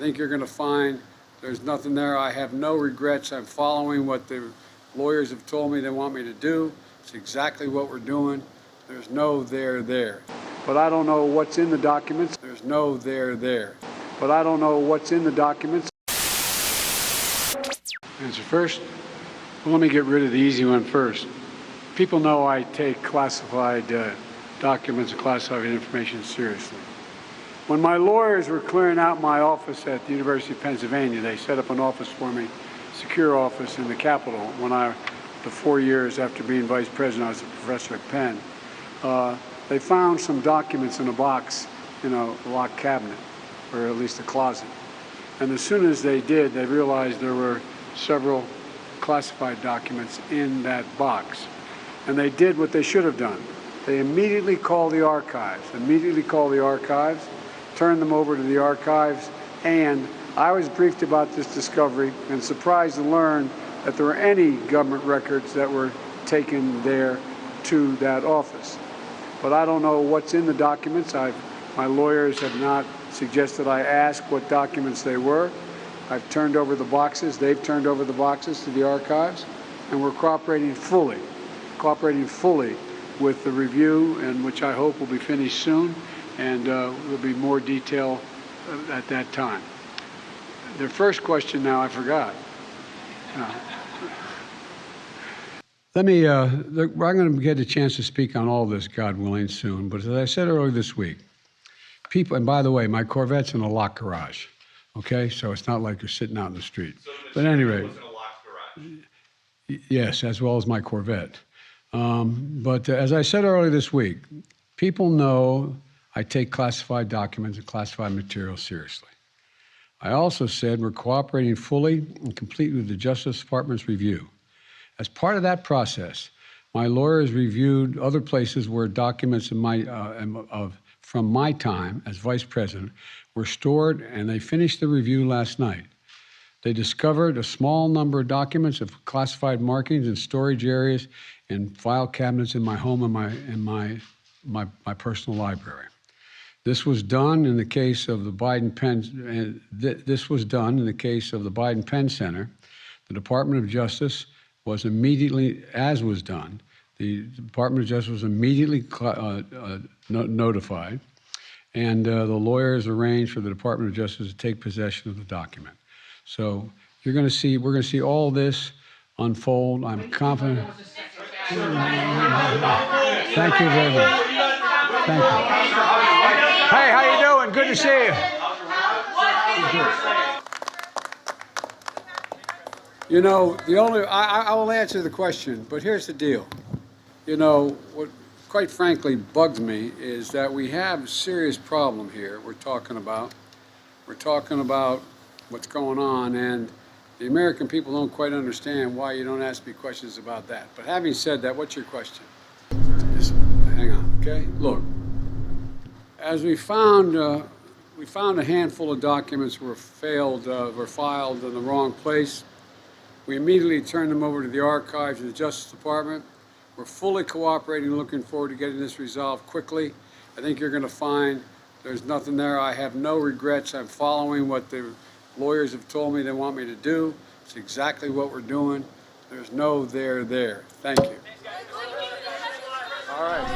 think you're going to find there's nothing there. I have no regrets. I'm following what the lawyers have told me they want me to do. It's exactly what we're doing. There's no there. But I don't know what's in the documents. There's no there. But I don't know what's in the documents. Answer first. Well, let me get rid of the easy one first. People know I take classified documents and classified information seriously. When my lawyers were clearing out my office at the University of Pennsylvania, they set up an office for me, secure office in the Capitol. When the 4 years after being vice president, I was a professor at Penn. They found some documents in a box in a locked cabinet, or at least a closet. And as soon as they did, they realized there were several classified documents in that box. And they did what they should have done. They immediately called the archives, turned them over to the archives, and I was briefed about this discovery and surprised to learn that there were any government records that were taken there to that office. But I don't know what's in the documents. My lawyers have not suggested I ask what documents they were. I've turned over the boxes. They've turned over the boxes to the archives, and we're cooperating fully with the review, and which I hope will be finished soon, and there'll be more detail at that time. The first question now I forgot. I'm going to get a chance to speak on all this, God willing, soon. But as I said earlier this week, people, and by the way, my Corvette's in a locked garage, okay? So it's not like you're sitting out in the street. So but anyway, was in a locked garage. Yes, as well as my Corvette. But as I said earlier this week, people know I take classified documents and classified materials seriously. I also said we're cooperating fully and completely with the Justice Department's review. As part of that process, my lawyers reviewed other places where documents from my time as vice president were stored, and they finished the review last night. They discovered a small number of documents of classified markings in storage areas and file cabinets in my home and my personal library. This was done in the case of the Biden Penn. This was done in the case of the Biden Penn Center. The Department of Justice was immediately, as was done, the Department of Justice was immediately notified, and the lawyers arranged for the Department of Justice to take possession of the document. So we're going to see all this unfold. I'm confident. Thank you very much. Thank you. Hey, how you doing? Good to see you. You know, I will answer the question, but here's the deal. You know, what quite frankly bugs me is that we have a serious problem here we're talking about what's going on, and the American people don't quite understand why you don't ask me questions about that. But having said that, what's your question? Just hang on, okay? Look, as we found a handful of documents were filed in the wrong place. We immediately turned them over to the archives of the Justice Department. We're fully cooperating, looking forward to getting this resolved quickly. I think you're going to find there's nothing there. I have no regrets. I'm following what the lawyers have told me they want me to do. It's exactly what we're doing. There's no there. Thank you. All right.